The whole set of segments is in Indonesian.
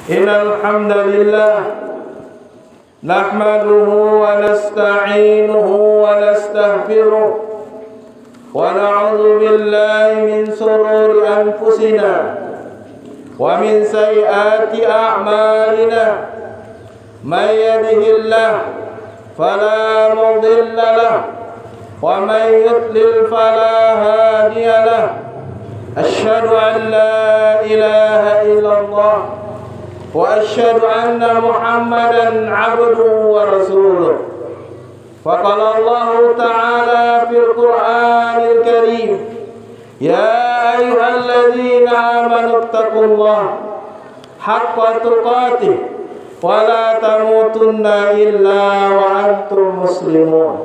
إن الحمد لله نحمده ونستعينه ونستغفره ونعوذ بالله من شرور أنفسنا ومن سيئات أعمالنا من يهده الله فلا مضل له ومن يضلل فلا هادي له أشهد أن لا إله إلا الله وأشهد أن محمدا عبده ورسوله فقال الله تعالى في القرآن الكريم يا أيها الذين آمنوا اتقوا الله حق تقاته ولا تموتن إلا وأنتم مسلمون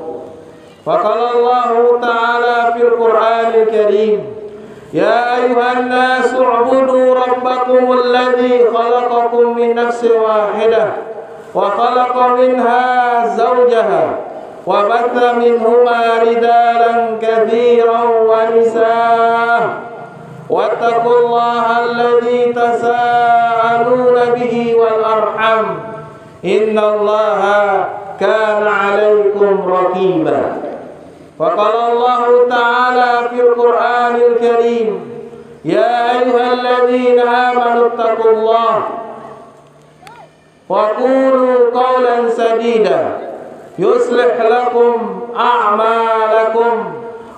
فقال الله تعالى في القرآن الكريم يا أيها الناس اعبدوا ربكم الذي خلقكم من نفس واحدة وخلق منها زوجها وبث منهما رجالا كثيرا ونساء واتقوا الله الذي تساءلون به والأرحام إن الله كان عليكم رقيبا فقال الله تعالى في القرآن الكريم يا أيها الذين آمنوا اتقوا الله وقولوا قولا سديدا يصلح لكم أعمالكم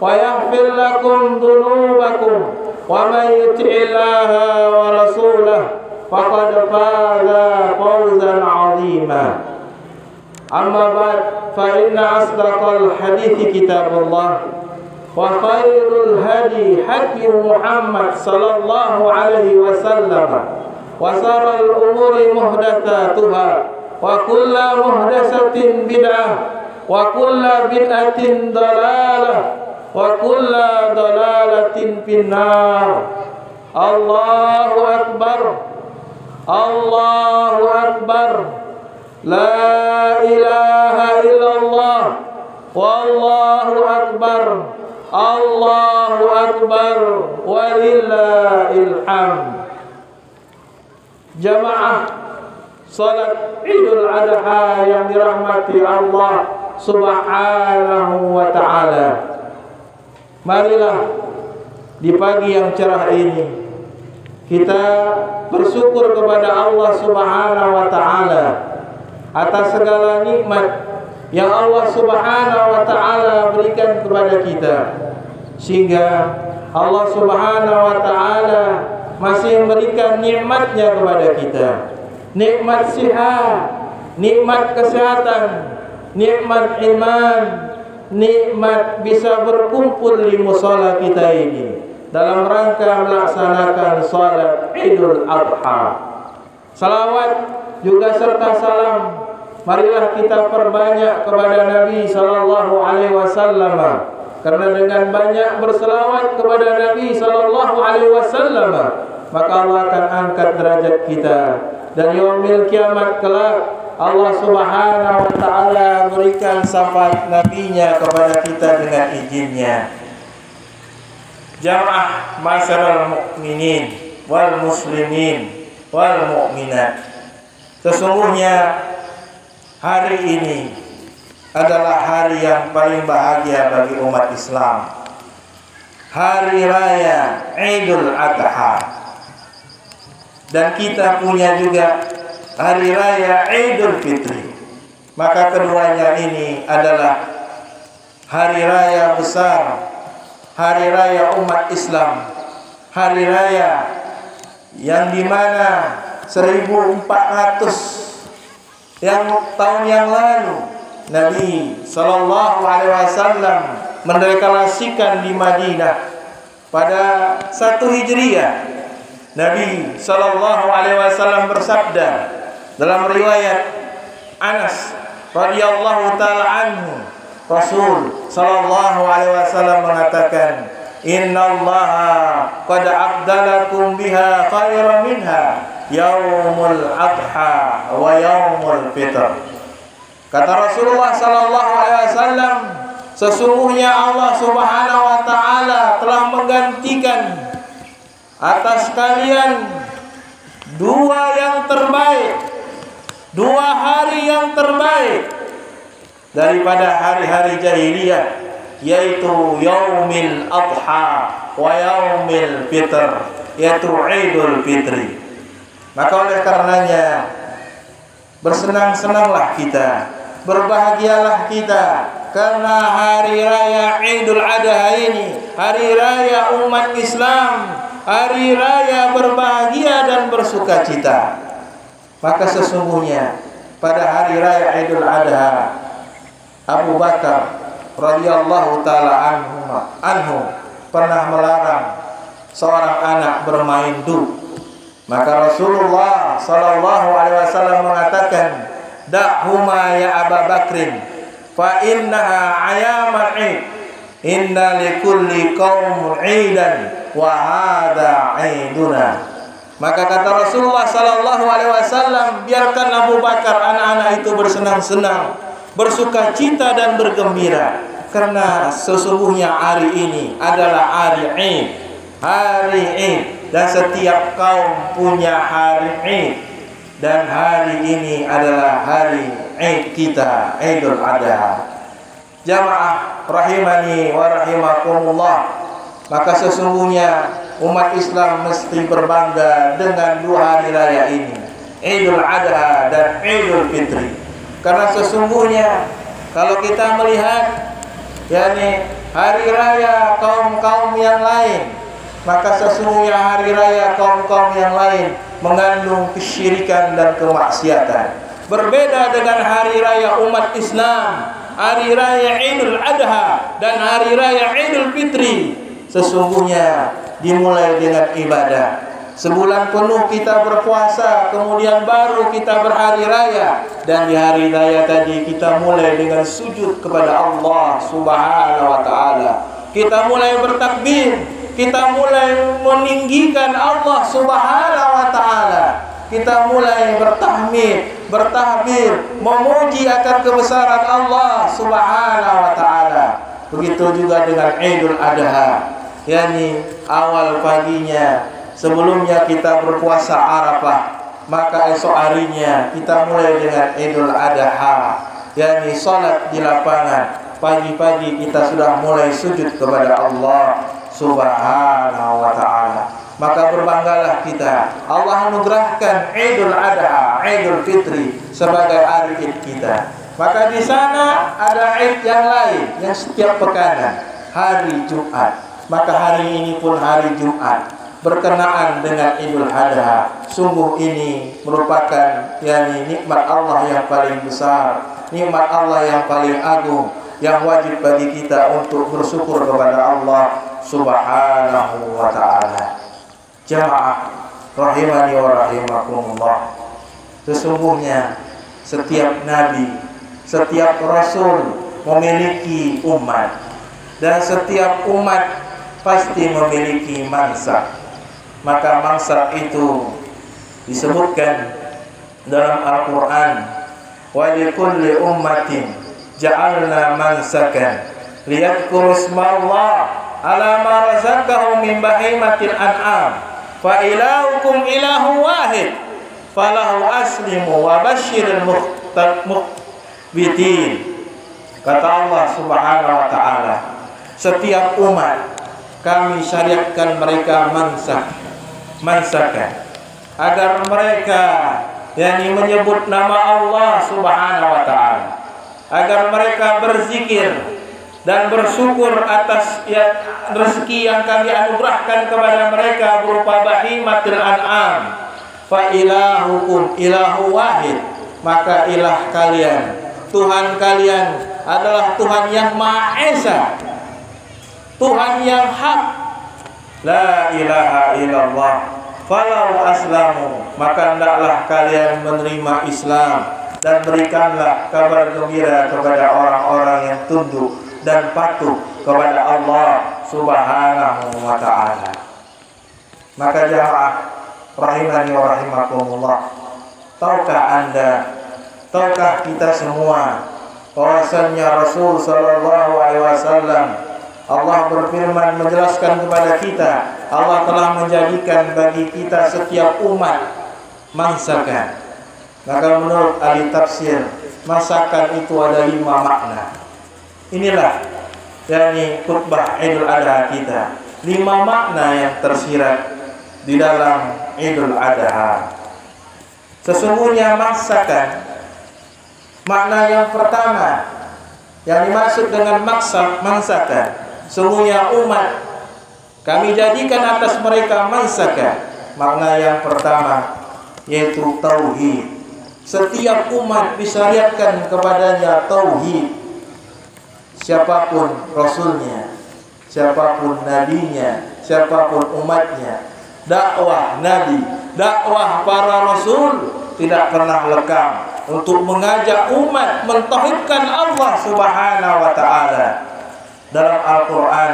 ويغفر لكم ذنوبكم ومن يطع الله ورسوله فقد فاز فوزا عظيما أما بعد فإن أصدق الحديث كتاب الله وخير الهدي هدي محمد صلى الله عليه وسلم وشر الأمور محدثاتها وكل محدثة بدعة وكل بدعة ضلالة وكل ضلالة في النار الله أكبر الله أكبر لا إله إلا الله والله أكبر الله أكبر ولله الحمد. Jamaah salat Idul Adha yang dirahmati Allah Subhanahu wa ta'ala, marilah di pagi yang cerah ini kita bersyukur kepada Allah Subhanahu wa ta'ala atas segala nikmat yang Allah Subhanahu wa ta'ala berikan kepada kita, sehingga Allah Subhanahu wa ta'ala masih memberikan nikmatnya kepada kita, nikmat sihat, nikmat kesehatan, nikmat iman, nikmat bisa berkumpul di musala kita ini dalam rangka melaksanakan salat Idul Adha. Salawat juga serta salam marilah kita perbanyak kepada Nabi sallallahu alaihi wasallam, karena dengan banyak berselawat kepada Nabi sallallahu alaihi wasallam maka Allah akan angkat derajat kita, dan yaumil kiamat kelak Allah Subhanahu wa ta'ala berikan syafaat nabinya kepada kita dengan izinnya. Jamaah masyarul mukminin wal muslimin wal mukminat, sesungguhnya hari ini adalah hari yang paling bahagia bagi umat Islam, hari raya Idul Adha. Dan kita punya juga hari raya Idul Fitri. Maka keduanya ini adalah hari raya besar, hari raya umat Islam, hari raya yang dimana 1400 tahun yang lalu Nabi sallallahu alaihi wasallam mendeklarasikan di Madinah pada 1 Hijriah. Nabi sallallahu alaihi wasallam bersabda dalam riwayat Anas radhiyallahu taala anhu, Rasul sallallahu alaihi wasallam mengatakan, "Innallaha qad abdalakum biha khairan minha yaumul adha wa yaumul fitr." Kata Rasulullah sallallahu alaihi wasallam, sesungguhnya Allah Subhanahu wa taala telah menggantikan atas kalian dua yang terbaik, dua hari yang terbaik daripada hari-hari jahiliyah, yaitu Yaumil Adha wa Yaumil Fitr, yaitu Idul Fitri. Maka oleh karenanya bersenang-senanglah kita, berbahagialah kita, karena hari raya Idul Adha ini hari raya umat Islam, hari raya berbahagia dan bersukacita. Maka sesungguhnya pada hari raya Idul Adha, Abu Bakar radhiyallahu taala anhu pernah melarang seorang anak bermain dub. Maka Rasulullah sallallahu alaihi wasallam mengatakan, "Da'huma ya Abu Bakrin, fa innaha ayaman 'id. Inna likulli qaumin 'idan wa hadha 'iduna." Maka kata Rasulullah sallallahu alaihi wasallam, biarkan Abu Bakar anak-anak itu bersenang-senang, bersukacita dan bergembira, karena sesungguhnya hari ini adalah hari Id, hari Id, dan setiap kaum punya hari Id, dan hari ini adalah hari Id kita, Idul Adha. Jamaah rahimani wa rahimakumullah, maka sesungguhnya umat Islam mesti berbangga dengan dua hari raya ini, Idul Adha dan Idul Fitri. Karena sesungguhnya kalau kita melihat hari raya kaum-kaum yang lain, maka sesungguhnya hari raya kaum-kaum yang lain mengandung kesyirikan dan kemaksiatan. Berbeda dengan hari raya umat Islam, hari raya Idul Adha dan hari raya Idul Fitri sesungguhnya dimulai dengan ibadah. Sebulan penuh kita berpuasa, kemudian baru kita berhari raya, dan di hari raya tadi kita mulai dengan sujud kepada Allah Subhanahu wa taala. Kita mulai bertakbir, kita mulai meninggikan Allah Subhanahu wa taala. Kita mulai bertahmid, bertakbir, memuji akan kebesaran Allah Subhanahu wa taala. Begitu juga dengan Idul Adha, yakni awal paginya sebelumnya kita berpuasa Arafah, maka esok harinya kita mulai dengan Idul Adha, yakni salat di lapangan. Pagi-pagi kita sudah mulai sujud kepada Allah Subhanahu wa taala. Maka berbanggalah kita, Allah anugerahkan Idul Adha, Idul Fitri sebagai hari Id kita. Maka di sana ada Id yang lain yang setiap pekanan, hari Jumat. Maka hari ini pun hari Jumat berkenaan dengan Idul Adha. Sungguh ini merupakan nikmat Allah yang paling besar, nikmat Allah yang paling agung, yang wajib bagi kita untuk bersyukur kepada Allah Subhanahu wa taala. Jamaah rahimani wa rahimakumullah, sesungguhnya setiap nabi, setiap rasul memiliki umat, dan setiap umat pasti memiliki mansa. Maka mansa itu disebutkan dalam Al-Quran, wa likulli ummatin ja'alna mansakan liyadhkuru ismallah ala ma razaqahum min bahimatil an'am fa ilahukum ilahu wahid falahu aslimu wa basyiril mukhbitin. Kata Allah Subhanahu wa taala, setiap umat kami syariatkan mereka mansakan, agar mereka menyebut nama Allah Subhanahu wa taala, agar mereka berzikir dan bersyukur atas rezeki yang kami anugerahkan kepada mereka berupa bahimatil an'am. Fa ilahukum ilahu wahid, maka ilah kalian, Tuhan kalian adalah Tuhan yang Maha Esa, Tuhan yang hak. La ilaha illallah falau aslamu, maka hendaklah kalian menerima Islam dan berikanlah kabar gembira kepada orang-orang yang tunduk dan patuh kepada Allah Subhanahu wa taala. Maka jamaah rahimani wa rahimakumullah, tahukah Anda, tahukah kita semua bahwasanya Rasul sallallahu alaihi wasallam, Allah berfirman menjelaskan kepada kita, Allah telah menjadikan bagi kita setiap umat mansakan. Maka menurut ahli tafsir, mansakan itu ada 5 makna. Inilah yakni khutbah Idul Adha kita. 5 makna yang tersirat di dalam Idul Adha. Sesungguhnya mansakan, makna yang pertama yang dimaksud dengan mansakan, sesungguhnya umat kami jadikan atas mereka mansakan. Makna yang pertama yaitu tauhid. Setiap umat disyariatkan kepadanya tauhid. Siapapun rasulnya, siapapun nabinya, siapapun umatnya, dakwah nabi, dakwah para rasul tidak pernah lekang untuk mengajak umat mentauhidkan Allah Subhanahu wa taala. Dalam Al-Qur'an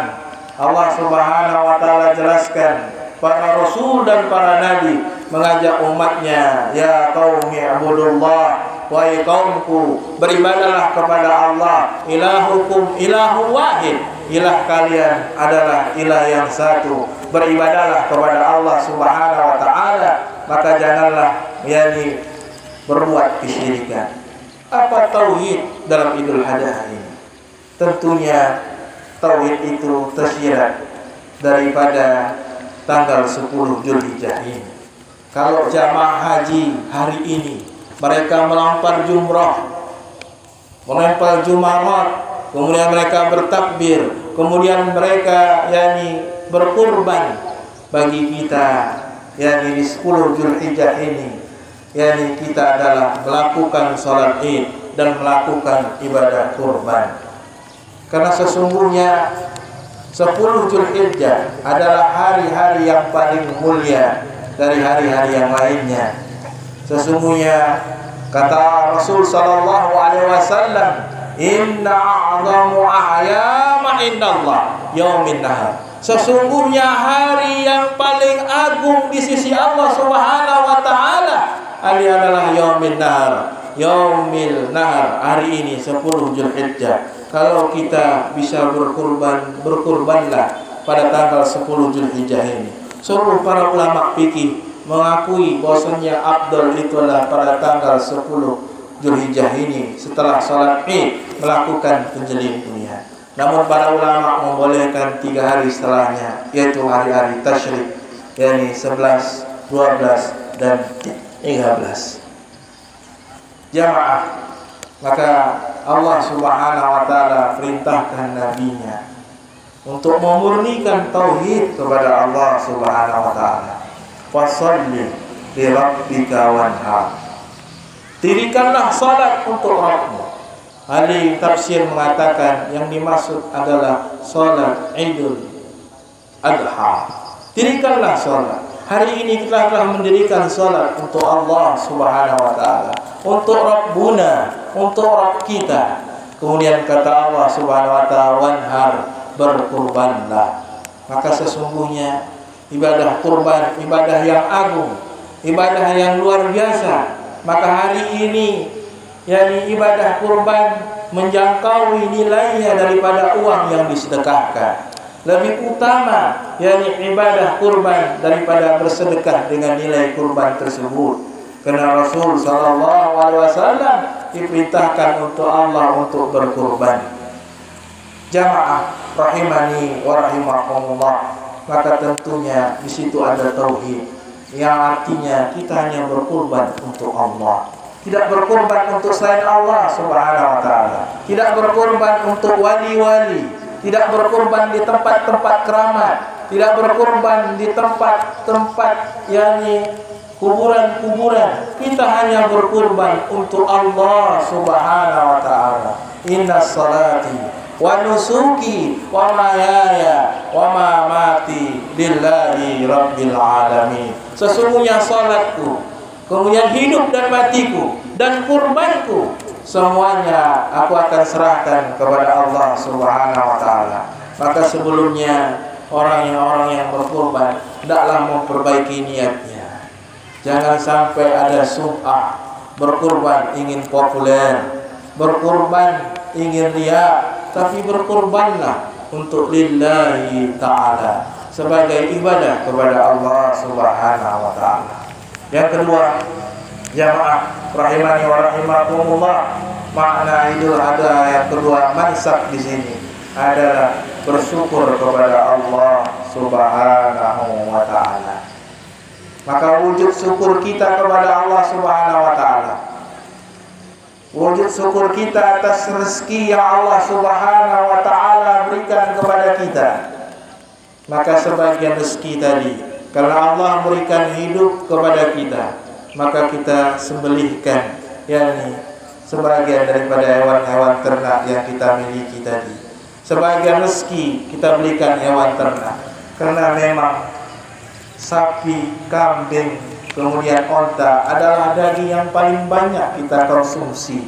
Allah Subhanahu wa taala jelaskan para rasul dan para nabi mengajak umatnya, ya qaumi ibudullah, wahai kaumku beribadahlah kepada Allah, ilahukum ilahu wahid, ilah kalian adalah ilah yang satu, beribadahlah kepada Allah Subhanahu wa taala, maka janganlah yakni berbuat kesyirikan. Apa tauhid dalam Idul Adha ini? Tentunya tauhid itu tersirat daripada tanggal 10 Zulhijjah ini. Kalau jamaah haji hari ini mereka melempar jumrah, melempar jumarat, kemudian mereka bertakbir, kemudian mereka yakni berkurban, bagi kita yakni di 10 Zulhijjah ini yakni kita adalah melakukan salat Id dan melakukan ibadah kurban. Karena sesungguhnya 10 Zulhijjah adalah hari-hari yang paling mulia dari hari-hari yang lainnya. Sesungguhnya kata Rasul sallallahu alaihi wasallam, inna a'zamu ahyama indallah yaumin nahar. Sesungguhnya hari yang paling agung di sisi Allah Subhanahu wa taala adalah yaumin nahar. Yaumil nahar, hari ini 10 Zulhijjah. Kalau kita bisa berkurbanlah pada tanggal 10 Zulhijjah ini. Seluruh para ulama fikih mengakui bahwasanya afdal itulah pada tanggal 10 Zulhijjah ini setelah salat Id melakukan penyembelihan. Namun para ulama membolehkan 3 hari setelahnya, yaitu hari-hari tasyrik, yakni 11, 12 dan 13. Jamaah, maka Allah Subhanahu wa taala perintahkan nabinya untuk memurnikan tauhid kepada Allah Subhanahu wa taala. Fasholli li rabbika wanhar. Dirikanlah salat untuk Rabbmu. Ahli tafsir mengatakan yang dimaksud adalah salat Idul Adha. Dirikanlah salat. Hari ini kita telah mendirikan salat untuk Allah Subhanahu wa taala, untuk Rabbuna, untuk Rabb kita. Kemudian kata Allah Subhanahu wa taala, wanhar, berkurbanlah. Maka sesungguhnya ibadah kurban, ibadah yang agung, ibadah yang luar biasa. Maka hari ini yakni ibadah kurban menjangkau nilainya daripada uang yang disedekahkan. Lebih utama yakni ibadah kurban daripada bersedekah dengan nilai kurban tersebut. Karena Rasul sallallahu alaihi wasallam diperintahkan untuk Allah untuk berkurban. Jamaah rahimani wa rahimakumullah. Maka tentunya di situ ada tauhid yang artinya kita hanya berkurban untuk Allah. Tidak berkorban untuk selain Allah Subhanahu wa taala. Tidak berkorban untuk wali-wali, tidak berkorban di tempat-tempat keramat, tidak berkorban di tempat-tempat yakni kuburan-kuburan. Kita hanya berkorban untuk Allah Subhanahu wa taala. Inna salati wa nusuki wa mahayaya wa mamati lillahi rabbil alamin. Sesungguhnya salatku, kemudian hidup dan matiku dan kurbanku, semuanya aku akan serahkan kepada Allah Subhanahu wa taala. Maka sebelumnya orang yang berkurban hendaklah memperbaiki niatnya. Jangan sampai ada sum'ah, berkurban ingin populer, berkurban ingin riya, tapi berkurbanlah untuk lillahi ta'ala sebagai ibadah kepada Allah Subhanahu wa ta'ala. Yang kedua, jamaah rahimani wa rahimakumullah, makna Idul Adha yang kedua, mansak di sini adalah bersyukur kepada Allah Subhanahu wa taala. Maka wujud syukur kita kepada Allah Subhanahu wa taala, wujud syukur kita atas rezeki yang Allah Subhanahu wa taala berikan kepada kita. Maka sebagian rezeki tadi, karena Allah berikan hidup kepada kita, maka kita sembelihkan, yakni sebagian daripada hewan-hewan ternak yang kita miliki tadi. Sebagian rezeki kita berikan hewan ternak, karena memang sapi, kambing, kemudian onta adalah daging yang paling banyak kita konsumsi,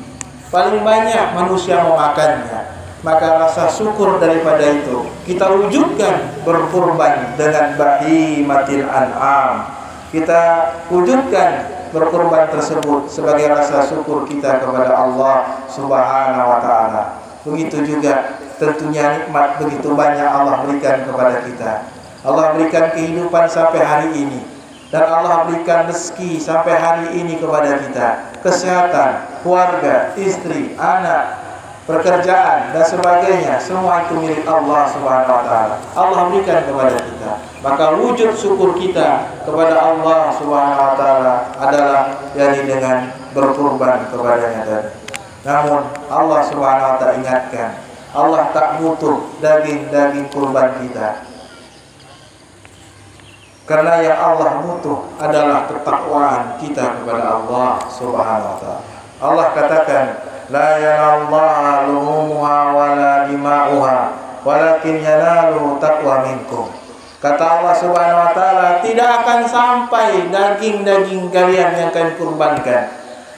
paling banyak manusia memakannya. Maka rasa syukur daripada itu kita wujudkan berkurban dengan bahimatil an'am. Kita wujudkan berkurban tersebut sebagai rasa syukur kita kepada Allah Subhanahu wa taala. Begitu juga tentunya nikmat begitu banyak Allah berikan kepada kita. Allah berikan kehidupan sampai hari ini, dan Allah berikan rezeki sampai hari ini kepada kita. Kesehatan, keluarga, istri, anak, pekerjaan dan sebagainya, semua itu milik Allah Subhanahu wa taala. Allah berikan kepada kita. Maka wujud syukur kita kepada Allah Subhanahu wa taala adalah yakni dengan berkurban kepadanya tadi. Namun Allah Subhanahu wa taala ingatkan, Allah tak butuh daging-daging kurban kita. Karena yang Allah butuh adalah ketakwaan kita kepada Allah Subhanahu wa taala. Allah katakan, la yanallaha luhumuha wala dima'uha walakin yanaluhu taqwa minkum. Kata Allah Subhanahu wa taala, tidak akan sampai daging-daging kalian yang kalian kurbankan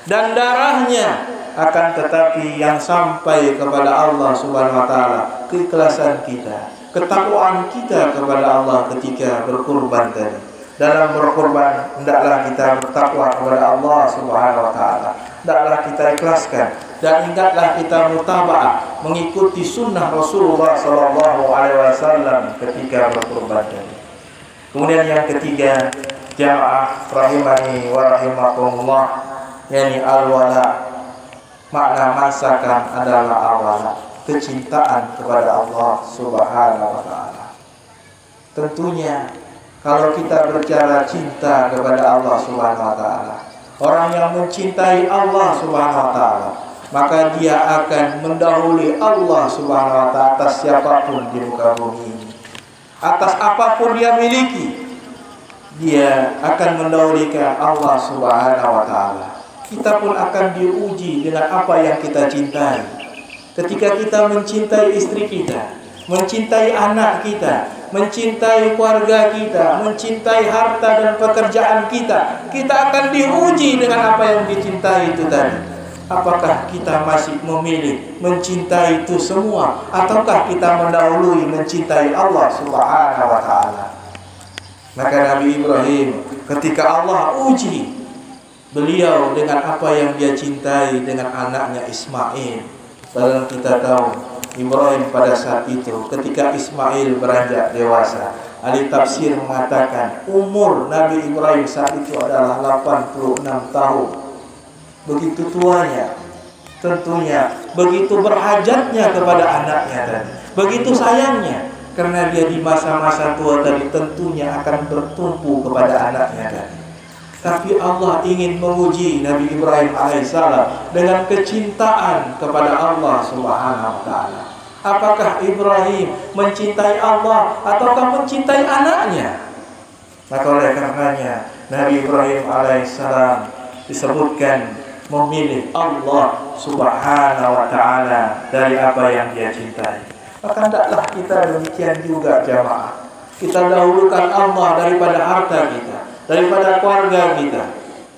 dan darahnya, akan tetapi yang sampai kepada Allah Subhanahu wa taala keikhlasan kita, ketakwaan kita kepada Allah ketika berkurban tadi. Dalam berkurban hendaklah kita bertakwa kepada Allah Subhanahu wa taala. Hendaklah kita ikhlaskan dan ingatlah kita mutaba'ah, mengikuti sunnah Rasulullah sallallahu alaihi wasallam ketika berkurban tadi. Kemudian yang ketiga, jamaah rahimani wa rahimakumullah, yakni al-wala. Makna masakan adalah al-wala, kecintaan kepada Allah Subhanahu wa taala. Tentunya kalau kita berbicara cinta kepada Allah Subhanahu wa taala, orang yang mencintai Allah Subhanahu wa taala, maka dia akan mendahului Allah Subhanahu wa taala atas siapapun di muka bumi ini. Atas apapun dia miliki, dia akan mendahulukan Allah Subhanahu wa taala. Kita pun akan diuji dengan apa yang kita cintai. Ketika kita mencintai istri kita, mencintai anak kita, mencintai keluarga kita, mencintai harta dan pekerjaan kita, kita akan diuji dengan apa yang dicintai itu tadi. Apakah kita masih memilih mencintai itu semua, ataukah kita mendahului mencintai Allah Subhanahu wa taala? Maka Nabi Ibrahim ketika Allah uji beliau dengan apa yang dia cintai dengan anaknya Ismail. Padahal kita tahu Ibrahim pada saat itu ketika Ismail beranjak dewasa, ahli tafsir mengatakan umur Nabi Ibrahim saat itu adalah 86 tahun. Begitu tuanya, tentunya begitu berhajatnya kepada anaknya tadi, begitu sayangnya, karena dia di masa-masa tua tadi tentunya akan bertumpu kepada anaknya tadi. Tapi Allah ingin menguji Nabi Ibrahim alaihissalam dengan kecintaan kepada Allah Subhanahu wa taala. Apakah Ibrahim mencintai Allah ataukah mencintai anaknya? Maka oleh karenanya Nabi Ibrahim alaihissalam disebutkan memilih Allah Subhanahu wa taala dari apa yang dia cintai. Maka hendaklah kita demikian juga jamaah. Kita dahulukan Allah daripada harta kita, daripada keluarga kita,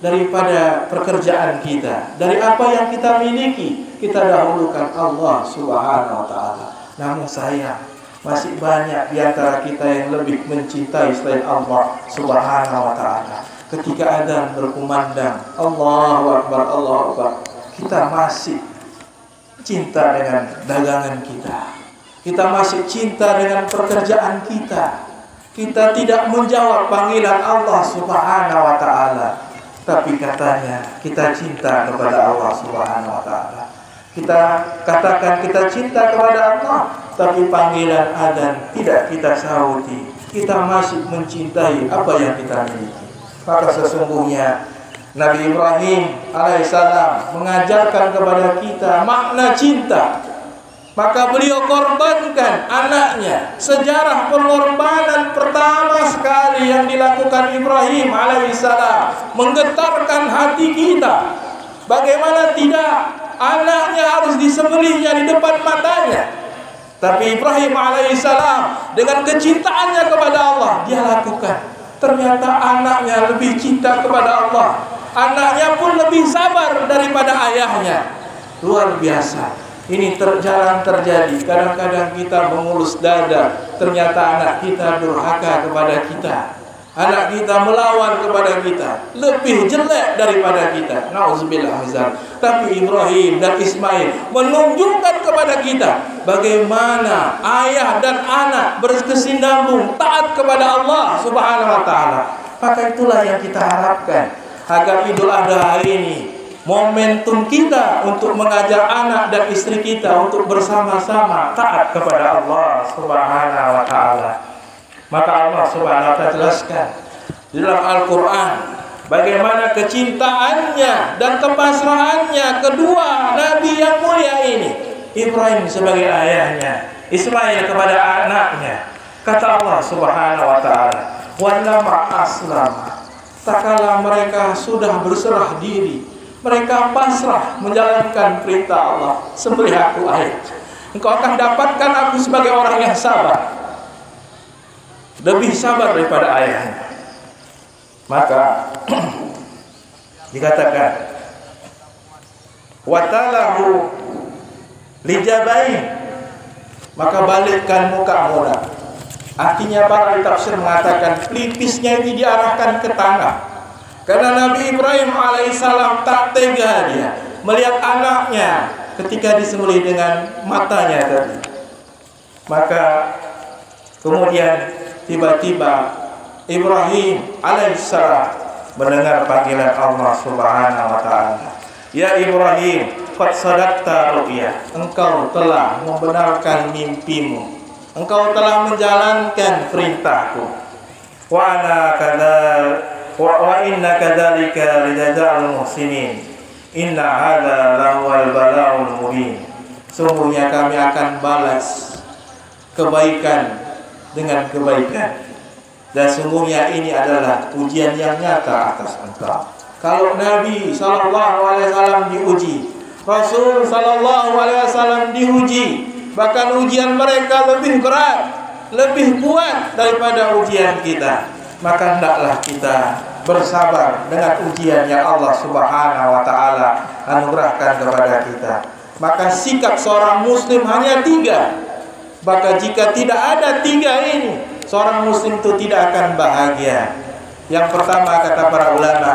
daripada pekerjaan kita, dari apa yang kita miliki, kita dahulukan Allah Subhanahu wa taala. Namun sayang, masih banyak di antara kita yang lebih mencintai selain Allah Subhanahu wa taala. Ketika adzan berkumandang, Allahu Akbar, Allahu Akbar, kita masih cinta dengan dagangan kita. Kita masih cinta dengan pekerjaan kita. Kita tidak menjawab panggilan Allah Subhanahu wa taala. tapi katanya kita cinta kepada Allah Subhanahu wa taala. Kita katakan kita cinta kepada Allah, tapi panggilan adzan tidak kita sahuti. Kita masih mencintai apa yang kita miliki. Maka sesungguhnya Nabi Ibrahim alaihissalam mengajarkan kepada kita makna cinta. Maka beliau korbankan anaknya. Sejarah pengorbanan pertama sekali yang dilakukan Ibrahim alaihissalam menggetarkan hati kita. Bagaimana tidak, anaknya harus disembelihnya di depan matanya. Tapi Ibrahim alaihissalam dengan kecintaannya kepada Allah, dia lakukan. Ternyata anaknya lebih cinta kepada Allah. Anaknya pun lebih sabar daripada ayahnya. Luar biasa. Ini jarang terjadi. Kadang-kadang kita mengulus dada, ternyata anak kita durhaka kepada kita. Anak kita melawan kepada kita, lebih jelek daripada kita. Nauzubillah min dzalik. Tapi Ibrahim dan Ismail menunjukkan kepada kita bagaimana ayah dan anak berkesinambung taat kepada Allah Subhanahu wa taala. Maka itulah yang kita harapkan agar Idul Adha hari ini momentum kita untuk mengajar anak dan istri kita untuk bersama-sama taat kepada Allah Subhanahu wa taala. Maka Allah Subhanahu wa taala jelaskan di dalam Al-Qur'an bagaimana kecintaannya dan kepasrahannya kedua nabi yang mulia ini. Ibrahim sebagai ayahnya, Ismail kepada anaknya. Kata Allah Subhanahu wa taala, "Wa lamma aslama." Tak mereka sudah berserah diri, mereka pasrah menjalankan perintah Allah. Sembelih aku ayat. Engkau akan dapatkan aku sebagai orang yang sabar. Lebih sabar daripada ayahnya. Maka dikatakan watalahu lijabain, maka balikkan muka muda. Artinya para tafsir mengatakan pelipisnya ini diarahkan ke tanah. Karena Nabi Ibrahim alaihissalam tak tega dia melihat anaknya ketika disembelih dengan matanya tadi. Maka kemudian tiba-tiba Ibrahim alaihissalam mendengar panggilan Allah Subhanahu wa taala. Ya Ibrahim, qad sadaqta ru'ya. Engkau telah membenarkan mimpimu. Engkau telah menjalankan perintahku. Wa ana kadzal wa inna kadzalika lijazaa'il muhsinin. Inna hadza lahuwal bala'ul mubin. Sungguhnya kami akan balas kebaikan dengan kebaikan. Dan sungguhnya ini adalah ujian yang nyata atas engkau. Kalau Nabi SAW diuji, Rasul SAW diuji, bahkan ujian mereka lebih berat, lebih kuat daripada ujian kita. Maka hendaklah kita bersabar dengan ujian yang Allah Subhanahu wa taala anugerahkan kepada kita. Maka sikap seorang muslim hanya 3. Maka jika tidak ada 3 ini, seorang muslim itu tidak akan bahagia. Yang pertama kata para ulama,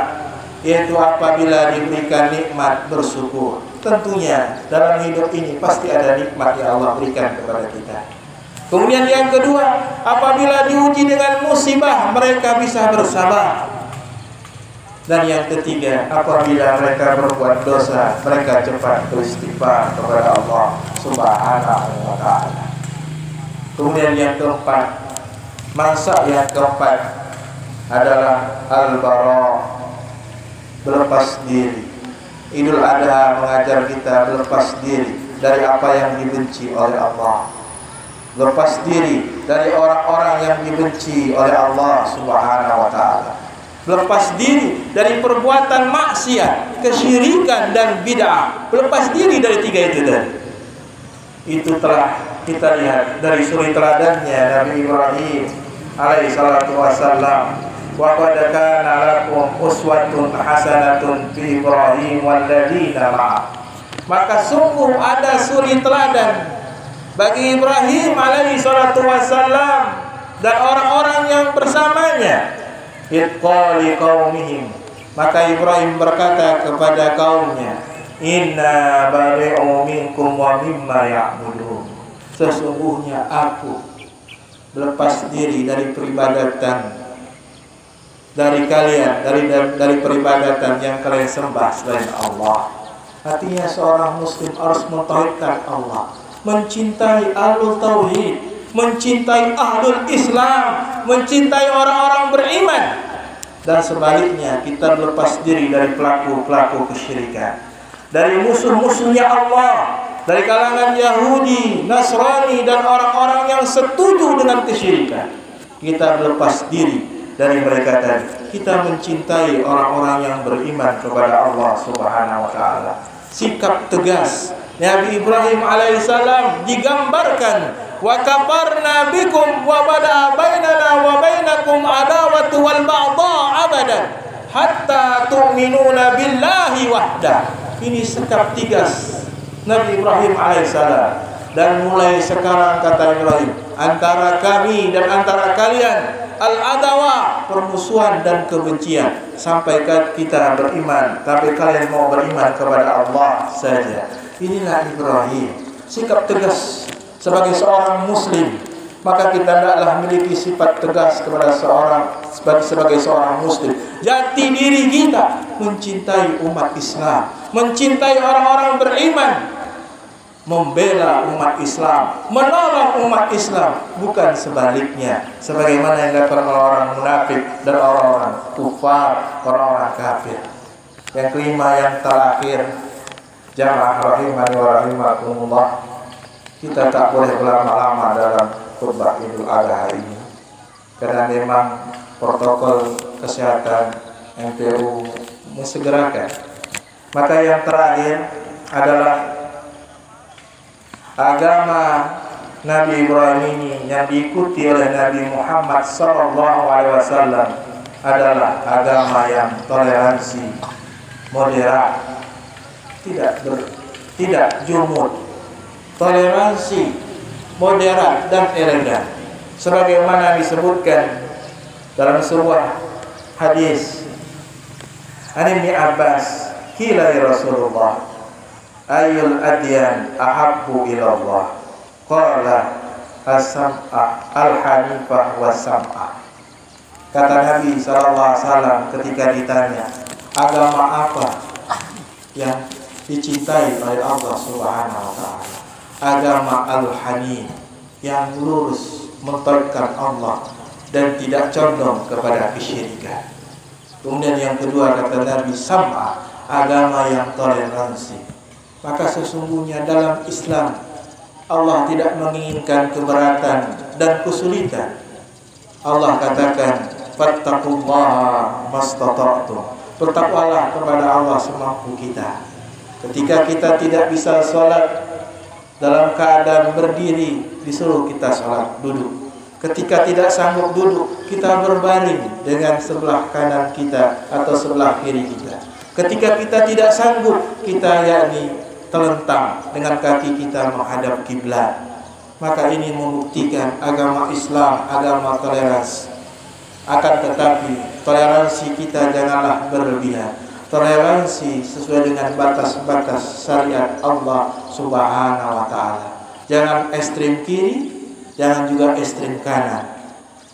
yaitu apabila diberikan nikmat bersyukur. Tentunya dalam hidup ini pasti ada nikmat yang Allah berikan kepada kita. Kemudian yang kedua, apabila diuji dengan musibah, mereka bisa bersabar. Dan yang ketiga, apabila mereka berbuat dosa, mereka cepat beristighfar kepada Allah Subhanahu wa taala. Kemudian yang keempat, masa yang keempat adalah al-bara', berlepas diri. Idul Adha mengajar kita berlepas diri dari apa yang dibenci oleh Allah. Lepas diri dari orang-orang yang dibenci oleh Allah Subhanahu wa taala. Lepas diri dari perbuatan maksiat, kesyirikan dan bid'ah. Lepas diri dari 3 itu tadi. Itu telah kita lihat dari suri teladannya Nabi Ibrahim alaihi salatu wassalam. Wa qad kana lakum uswatun hasanatun fi Ibrahim walladzina ma'ah. Maka sungguh ada suri teladan bagi Ibrahim alaihi salatu wassalam dan orang-orang yang bersamanya. Itqali qaumihim, maka Ibrahim berkata kepada kaumnya, inna bari'u minkum wa mimma ya'budun. Sesungguhnya aku berlepas diri dari peribadatan dari kalian, dari peribadatan yang kalian sembah selain Allah. Artinya seorang muslim harus mentauhidkan Allah, mencintai ahlul tauhid, mencintai ahlul Islam, mencintai orang-orang beriman. Dan sebaliknya, kita lepas diri dari pelaku-pelaku kesyirikan, dari musuh-musuhnya Allah, dari kalangan Yahudi, Nasrani, dan orang-orang yang setuju dengan kesyirikan. Kita lepas diri dari mereka tadi. Kita mencintai orang-orang yang beriman kepada Allah Subhanahu wa ta'ala. Sikap tegas Nabi Ibrahim alaihissalam digambarkan, wa kafarna bikum wa bada bainana wa bainakum adawatu wal baghdha abadan hatta tu'minuna billahi wahda. Ini sikap tegas Nabi Ibrahim alaihissalam. Dan mulai sekarang, kata Ibrahim, antara kami dan antara kalian al-adawa, permusuhan dan kebencian, sampai kita beriman, tapi kalian mau beriman kepada Allah saja. Inilah Ibrahim, sikap tegas sebagai seorang muslim. Maka kita hendaklah memiliki sifat tegas kepada sebagai seorang muslim. Jati diri kita mencintai umat Islam, mencintai orang-orang beriman, membela umat Islam, menolong umat Islam, bukan sebaliknya sebagaimana yang dilakukan oleh orang munafik dan orang-orang kufar, orang-orang kafir. Yang kelima, yang terakhir, jamaah rahimani wa rahimakumullah, kita tak boleh berlama-lama dalam khutbah Idul Adha hari ini, karena memang protokol kesehatan MPU mensegerakan. Maka yang terakhir adalah agama Nabi Ibrahim ini yang diikuti oleh Nabi Muhammad SAW adalah agama yang toleransi, moderat, tidak jumud, toleransi, moderat dan elegan, sebagaimana disebutkan dalam sebuah hadis. An Ibnu Abbas, qila ya Rasulullah, ayyul adyan ahabbu ilallah? Qala as-sam'a al-hanifah was-sam'a. Kata Nabi SAW ketika ditanya, agama apa yang dicintai oleh Allah Subhanahu wa ta'ala? Agama al-hanif, yang lurus mentauhidkan Allah dan tidak condong kepada kesyirikan. Kemudian yang kedua, kata Nabi, sam'a, agama yang toleransi. Maka sesungguhnya dalam Islam Allah tidak menginginkan keberatan dan kesulitan. Allah katakan, fattaqullaha mastata'tum, bertakwalah kepada Allah semampu kita. Ketika kita tidak bisa sholat dalam keadaan berdiri, disuruh kita sholat duduk. Ketika tidak sanggup duduk, kita berbaring dengan sebelah kanan kita atau sebelah kiri kita. Ketika kita tidak sanggup, kita terlentang dengan kaki kita menghadap kiblat. Maka ini membuktikan agama Islam, agama toleransi. Akan tetapi toleransi kita janganlah berlebihan. Toleransi sesuai dengan batas-batas syariat Allah Subhanahu wa ta'ala. Jangan ekstrem kiri, jangan juga ekstrem kanan.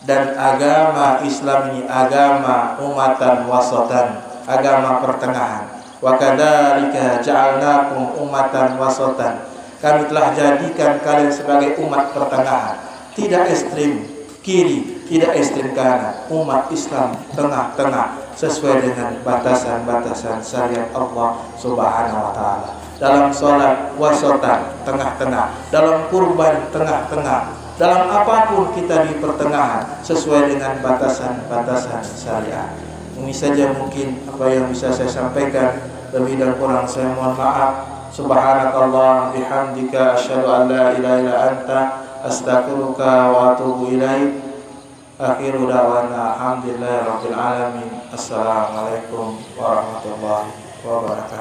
Dan agama Islam ini agama umatan wasatan, agama pertengahan. Wa kadzalika ja'alnakum ummatan wasatan. Kami telah jadikan kalian sebagai umat pertengahan, tidak ekstrem kiri, tidak ekstrem kanan. Umat Islam tengah-tengah sesuai dengan batasan-batasan syariat Allah Subhanahu wa ta'ala. Dalam sholat wasatan, tengah-tengah. Dalam kurban, tengah-tengah. Dalam apapun kita di pertengahan sesuai dengan batasan-batasan syariat. Ini saja mungkin apa yang bisa saya sampaikan. Lebih dan kurang saya mohon maaf. Subhanakallah bihamdika asyhadu an la ilaha illa anta astaghfiruka wa atubu ilaik. Akhiru da'wana alhamdulillahi rabbil alamin. Assalamualaikum warahmatullahi wabarakatuh.